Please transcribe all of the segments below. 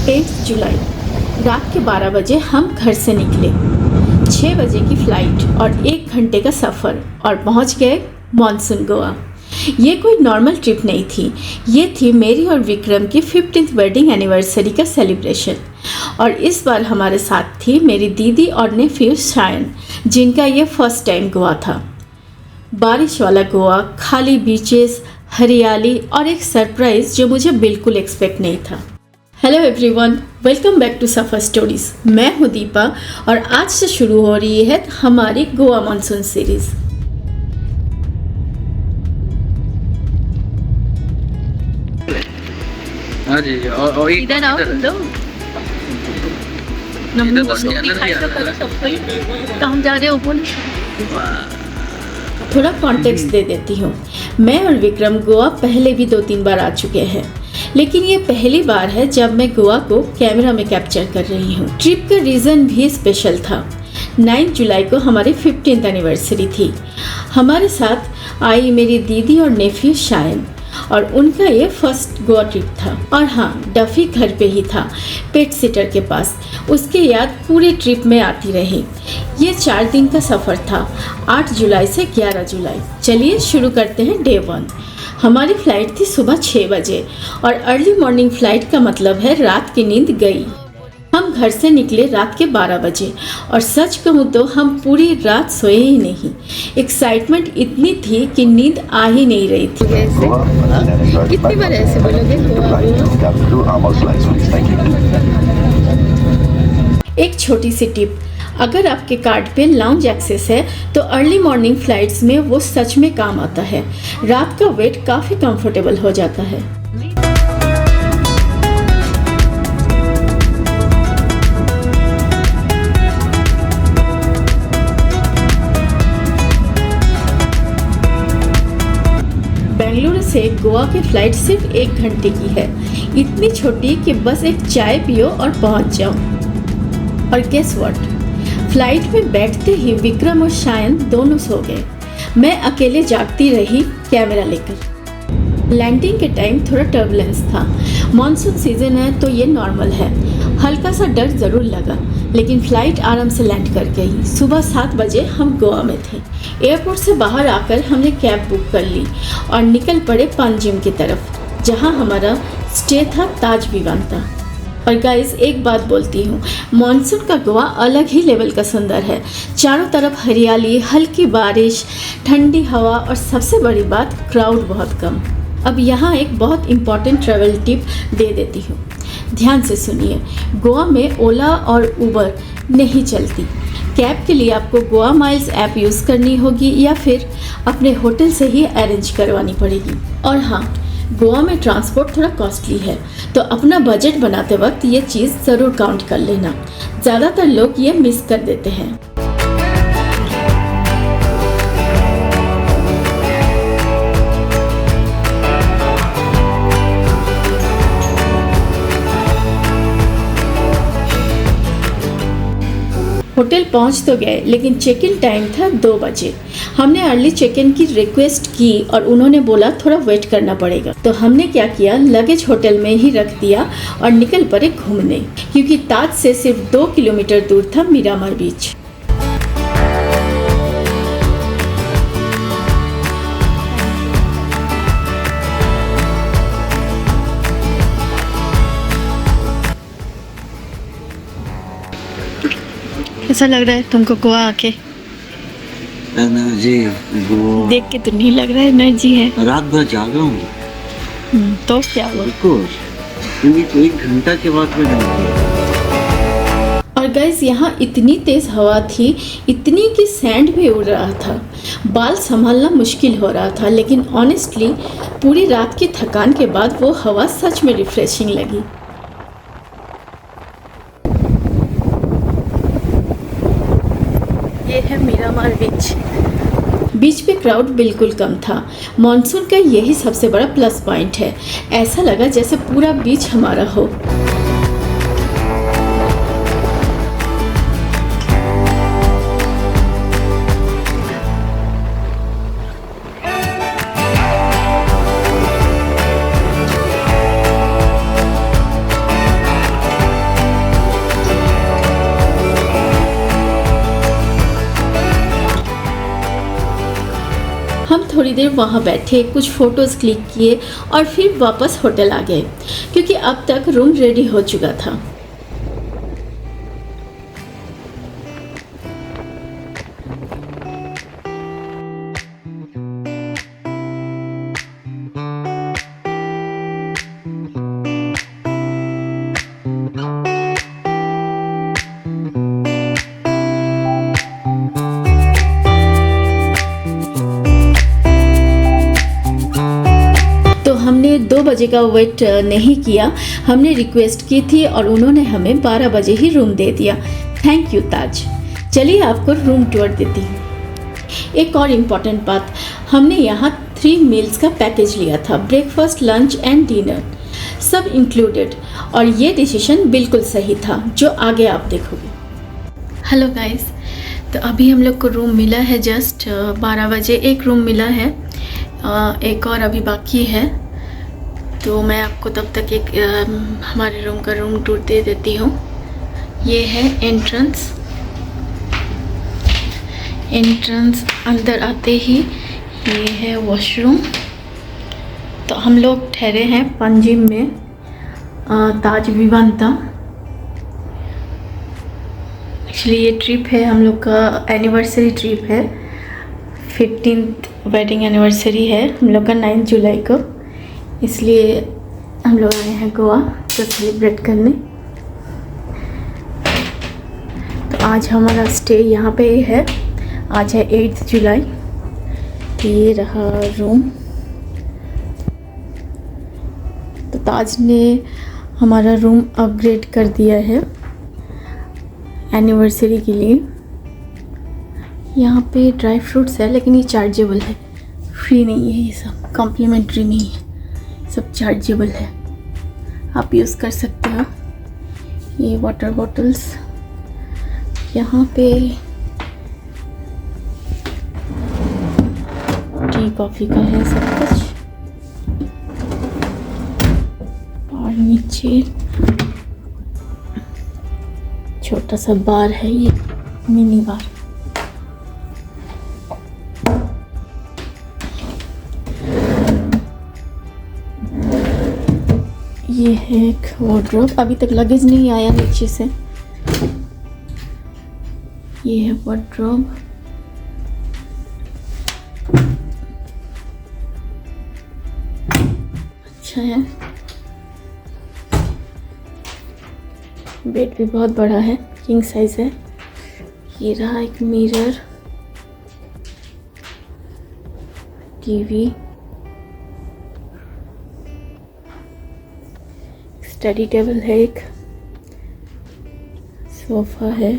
8 जुलाई रात के 12 बजे हम घर से निकले। 6 बजे की फ़्लाइट और 1 घंटे का सफ़र और पहुंच गए मॉनसून गोवा। ये कोई नॉर्मल ट्रिप नहीं थी, ये थी मेरी और विक्रम की 15th वेडिंग एनिवर्सरी का सेलिब्रेशन। और इस बार हमारे साथ थी मेरी दीदी और नेफ्यू शायन, जिनका ये फर्स्ट टाइम गोवा था। बारिश वाला गोवा, खाली बीचेस, हरियाली और एक सरप्राइज़ जो मुझे बिल्कुल एक्सपेक्ट नहीं था। Hello everyone, welcome back to Safar stories. मैं हूँ दीपा और आज से शुरू हो रही है हमारी गोवा मानसून सीरीज़। हाँ जी, और इधर आओ दो। कहाँ जा रहे हो बोल। थोड़ा कॉन्टेक्स्ट दे देती हूँ। मैं और विक्रम गोवा पहले भी 2-3 बार आ चुके हैं, लेकिन ये पहली बार है जब मैं गोवा को कैमरा में कैप्चर कर रही हूँ। ट्रिप का रीज़न भी स्पेशल था। 9 जुलाई को हमारी 15th एनिवर्सरी थी। हमारे साथ आई मेरी दीदी और नेफ्यू शायन, और उनका ये फर्स्ट गोवा ट्रिप था। और हाँ, डफी घर पे ही था, पेट सिटर के पास। उसकी याद पूरी ट्रिप में आती रही। ये 4 दिन का सफ़र था, 8 जुलाई से 11 जुलाई। चलिए शुरू करते हैं डे 1। हमारी फ़्लाइट थी सुबह 6 बजे और अर्ली मॉर्निंग फ़्लाइट का मतलब है रात की नींद गई। हम घर से निकले रात के 12 बजे और सच कहूँ तो हम पूरी रात सोए ही नहीं। एक्साइटमेंट इतनी थी कि नींद आ ही नहीं रही थी। कितनी बार ऐसे बोलोगे? एक छोटी सी टिप, अगर आपके कार्ड पे लाउंज एक्सेस है तो अर्ली मॉर्निंग फ्लाइट्स में वो सच में काम आता है। रात का वेट काफ़ी कंफर्टेबल हो जाता है। बेंगलुरु से गोवा की फ़्लाइट सिर्फ 1 घंटे की है, इतनी छोटी कि बस एक चाय पियो और पहुंच जाओ। और गेस व्हाट, फ़्लाइट में बैठते ही विक्रम और शायन दोनों सो गए। मैं अकेले जागती रही कैमरा लेकर। लैंडिंग के टाइम थोड़ा टर्बुलेंस था। मॉनसून सीज़न है तो ये नॉर्मल है। हल्का सा डर ज़रूर लगा, लेकिन फ़्लाइट आराम से लैंड कर गई। सुबह 7 बजे हम गोवा में थे। एयरपोर्ट से बाहर आकर हमने कैब बुक कर ली और निकल पड़े पांजिम की तरफ, जहां हमारा स्टे था ताज विवांता। और गाइस, एक बात बोलती हूँ, मॉनसून का गोवा अलग ही लेवल का सुंदर है। चारों तरफ हरियाली, हल्की बारिश, ठंडी हवा और सबसे बड़ी बात, क्राउड बहुत कम। अब यहाँ एक बहुत इम्पॉर्टेंट ट्रैवल टिप दे देती हूँ, ध्यान से सुनिए। गोवा में ओला और उबर नहीं चलती। कैब के लिए आपको गोवा माइल्स ऐप यूज़ करनी होगी या फिर अपने होटल से ही अरेंज करवानी पड़ेगी। और हाँ, गोवा में ट्रांसपोर्ट थोड़ा कॉस्टली है, तो अपना बजट बनाते वक्त ये चीज़ ज़रूर काउंट कर लेना। ज़्यादातर लोग ये मिस कर देते हैं। होटल पहुंच तो गए, लेकिन चेक इन टाइम था 2 बजे। हमने अर्ली चेक इन की रिक्वेस्ट की और उन्होंने बोला थोड़ा वेट करना पड़ेगा। तो हमने क्या किया, लगेज होटल में ही रख दिया और निकल पड़े घूमने, क्योंकि ताज से सिर्फ 2 किलोमीटर दूर था मीरामार बीच। कैसा लग रहा है तुमको गोवा आके? एनर्जी वो देख के तो नहीं लग रहा है एनर्जी है। रात भर जागा हूँ। तो क्या हुआ? क्योंकि तो 1 घंटा के बाद में और गाइस, यहाँ इतनी तेज़ हवा थी, इतनी कि सैंड भी उड़ रहा था। बाल संभालना मुश्किल हो रहा था, लेकिन ऑनेस्टली पूरी रात की थकान के बाद वो हवा सच में रिफ्रेशिंग लगी। ये है मीरामार बीच पे क्राउड बिल्कुल कम था। मॉनसून का यही सबसे बड़ा प्लस पॉइंट है। ऐसा लगा जैसे पूरा बीच हमारा हो। थोड़ी देर वहाँ बैठे, कुछ फ़ोटोज़ क्लिक किए और फिर वापस होटल आ गए क्योंकि अब तक रूम रेडी हो चुका था। हमने 2 बजे का वेट नहीं किया, हमने रिक्वेस्ट की थी और उन्होंने हमें 12 बजे ही रूम दे दिया। थैंक यू ताज। चलिए आपको रूम टूर देती हूँ। एक और इम्पॉर्टेंट बात, हमने यहाँ 3 मील्स का पैकेज लिया था, ब्रेकफास्ट, लंच एंड डिनर सब इंक्लूडेड, और ये डिसीजन बिल्कुल सही था जो आगे आप देखोगे। हेलो गाइस, तो अभी हम लोग को रूम मिला है जस्ट 12 बजे। एक रूम मिला है, एक और अभी बाकी है, तो मैं आपको तब तक एक हमारे रूम का रूम टूर दे देती हूँ। ये है एंट्रेंस। अंदर आते ही ये है वॉशरूम। तो हम लोग ठहरे हैं पंजिम में, ताज विवांता। एक्चुअली ये ट्रिप है हम लोग का, एनिवर्सरी ट्रिप है, 15th वेडिंग एनिवर्सरी है हम लोग का 9 जुलाई को, इसलिए हम लोग आए हैं गोवा तो सेलिब्रेट करने। तो आज हमारा स्टे यहाँ पे है, आज है 8 जुलाई। तो ये रहा रूम। तो ताज ने हमारा रूम अपग्रेड कर दिया है एनिवर्सरी के लिए। यहाँ पे ड्राई फ्रूट्स है लेकिन ये चार्जेबल है, फ्री नहीं है, ये सब कॉम्प्लीमेंट्री नहीं है, सब चार्जेबल है, आप यूज़ कर सकते हो। ये वाटर बॉटल्स, यहाँ पे टी कॉफ़ी का है सब कुछ, और नीचे छोटा सा बार है, ये मिनी बार। ये है एक वार्डरोब, अभी तक लगेज नहीं आया नीचे से। ये है वार्डरोब। अच्छा है, बेड भी बहुत बड़ा है, किंग साइज है। ये रहा एक मिरर, टीवी, स्टडी टेबल है, एक सोफा है,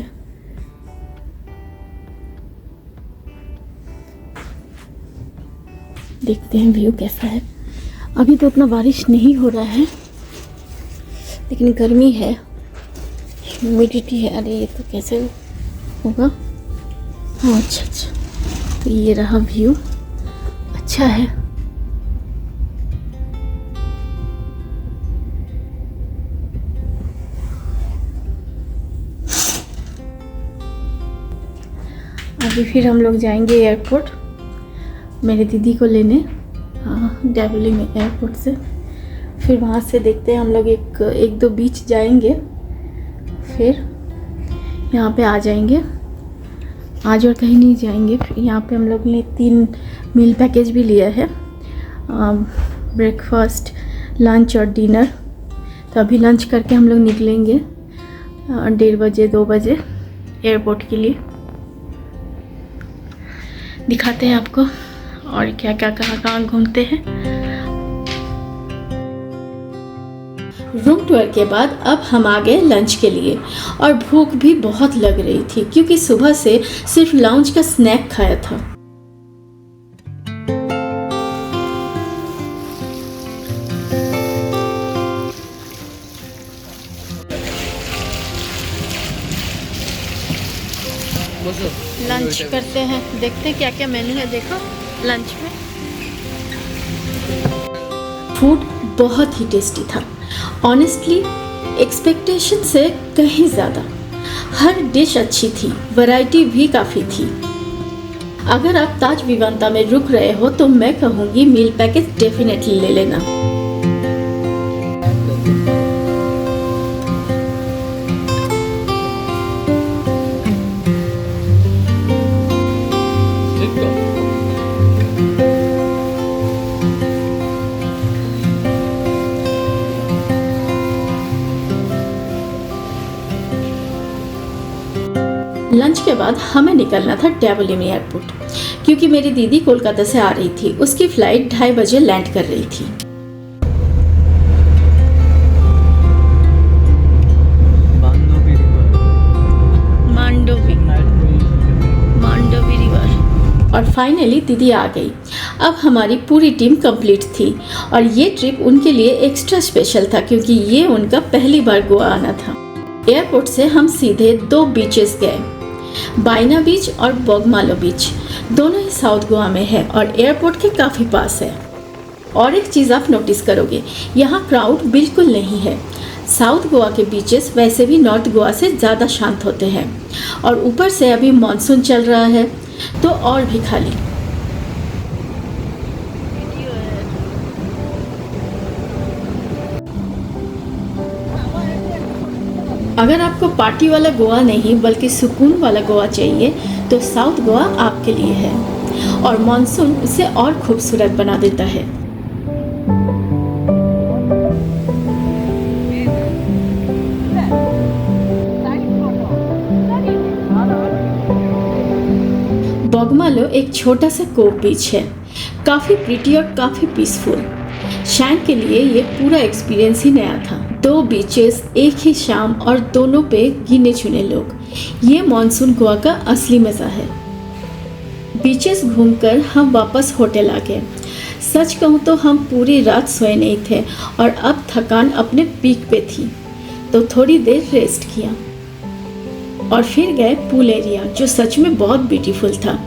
देखते हैं व्यू कैसा है। अभी तो उतना बारिश नहीं हो रहा है लेकिन गर्मी है, ह्यूमिडिटी है। अरे ये तो कैसे होगा? हाँ अच्छा, तो ये रहा व्यू, अच्छा है। अभी फिर हम लोग जाएंगे एयरपोर्ट मेरे दीदी को लेने, हाँ डेवली में एयरपोर्ट से। फिर वहाँ से देखते हैं हम लोग एक दो बीच जाएंगे, फिर यहाँ पे आ जाएंगे। आज और कहीं नहीं जाएंगे। फिर यहाँ पे हम लोग ने 3 मील पैकेज भी लिया है, ब्रेकफास्ट, लंच और डिनर। तो अभी लंच करके हम लोग निकलेंगे 1:30 बजे 2 बजे एयरपोर्ट के लिए। दिखाते हैं आपको और क्या क्या कहाँ घूमते हैं। रूम टूर के बाद अब हम आ गए लंच के लिए, और भूख भी बहुत लग रही थी क्योंकि सुबह से सिर्फ लाउंज का स्नैक खाया था। लंच करते हैं, देखते हैं क्या क्या मेन्यू है। देखो लंच में फूड बहुत ही टेस्टी था, ऑनेस्टली एक्सपेक्टेशन से कहीं ज़्यादा। हर डिश अच्छी थी, वैरायटी भी काफ़ी थी। अगर आप ताज विवांता में रुक रहे हो तो मैं कहूँगी मील पैकेज डेफिनेटली ले लेना। लंच के बाद हमें निकलना था डाबोलिम एयरपोर्ट, क्योंकि मेरी दीदी कोलकाता से आ रही थी। उसकी फ्लाइट 2:30 बजे लैंड कर रही थी। मांडोवी रिवर। और फाइनली दीदी आ गई। अब हमारी पूरी टीम कंप्लीट थी और ये ट्रिप उनके लिए एक्स्ट्रा स्पेशल था, क्योंकि ये उनका पहली बार गोवा आना था। एयरपोर्ट से हम सीधे 2 बीचेस गए, बाइना बीच और बोगमालो बीच। दोनों ही साउथ गोवा में है और एयरपोर्ट के काफ़ी पास है। और एक चीज़ आप नोटिस करोगे, यहाँ क्राउड बिल्कुल नहीं है। साउथ गोवा के बीचेस वैसे भी नॉर्थ गोवा से ज़्यादा शांत होते हैं और ऊपर से अभी मॉनसून चल रहा है तो और भी खाली। अगर आपको पार्टी वाला गोवा नहीं बल्कि सुकून वाला गोवा चाहिए तो साउथ गोवा आपके लिए है और मॉनसून उसे और खूबसूरत बना देता है। बोगमालो एक छोटा सा कोव बीच है, काफ़ी प्रिटी और काफ़ी पीसफुल। शैन के लिए ये पूरा एक्सपीरियंस ही नया था। 2 बीचेस, एक ही शाम और दोनों पे गिने चुने लोग। ये मॉनसून गोवा का असली मज़ा है। बीचेस घूमकर हम वापस होटल आ गए। सच कहूँ तो हम पूरी रात सोए नहीं थे और अब थकान अपने पीक पे थी, तो थोड़ी देर रेस्ट किया और फिर गए पूल एरिया, जो सच में बहुत ब्यूटीफुल था।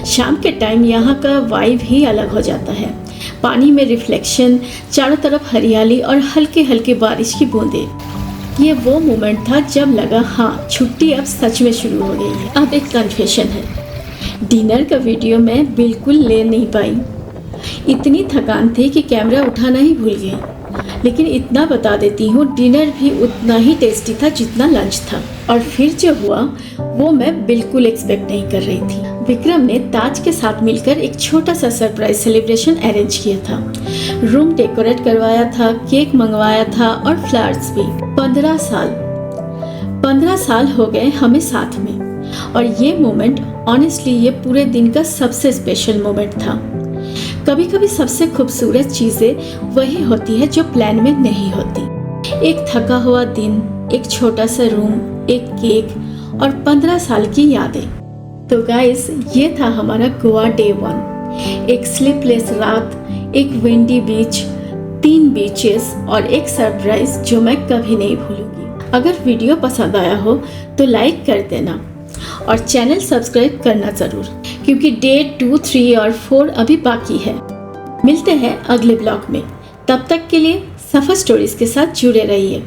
शाम के टाइम यहाँ का वाइब ही अलग हो जाता है। पानी में रिफ्लेक्शन, चारों तरफ हरियाली और हल्के हल्के बारिश की बूंदें। ये वो मोमेंट था जब लगा हाँ, छुट्टी अब सच में शुरू हो गई है। अब एक कन्फेशन है, डिनर का वीडियो मैं बिल्कुल ले नहीं पाई। इतनी थकान थी कि कैमरा उठाना ही भूल गई। लेकिन इतना बता देती हूँ, डिनर भी उतना ही टेस्टी था जितना लंच था। और फिर जो हुआ वो मैं बिल्कुल एक्सपेक्ट नहीं कर रही थी। विक्रम ने ताज के साथ मिलकर एक छोटा सा सरप्राइज सेलिब्रेशन अरेंज किया था। रूम डेकोरेट करवाया था, केक मंगवाया था और फ्लावर्स भी। 15 साल हो गए हमें साथ में और ये मोमेंट ऑनेस्टली ये पूरे दिन का सबसे स्पेशल मोमेंट था। कभी कभी सबसे खूबसूरत चीज़ें वही होती है जो प्लान में नहीं होती। एक थका हुआ दिन, एक छोटा सा रूम, एक केक और 15 साल की यादें। तो गाइस, ये था हमारा गोवा डे 1। एक स्लीपलेस रात, एक विंडी बीच, 3 बीचेस और एक सरप्राइज जो मैं कभी नहीं भूलूंगी। अगर वीडियो पसंद आया हो तो लाइक कर देना और चैनल सब्सक्राइब करना ज़रूर, क्योंकि डे 2, 3 और 4 अभी बाकी है। मिलते हैं अगले ब्लॉग में। तब तक के लिए सफ़र स्टोरीज के साथ जुड़े रहिए।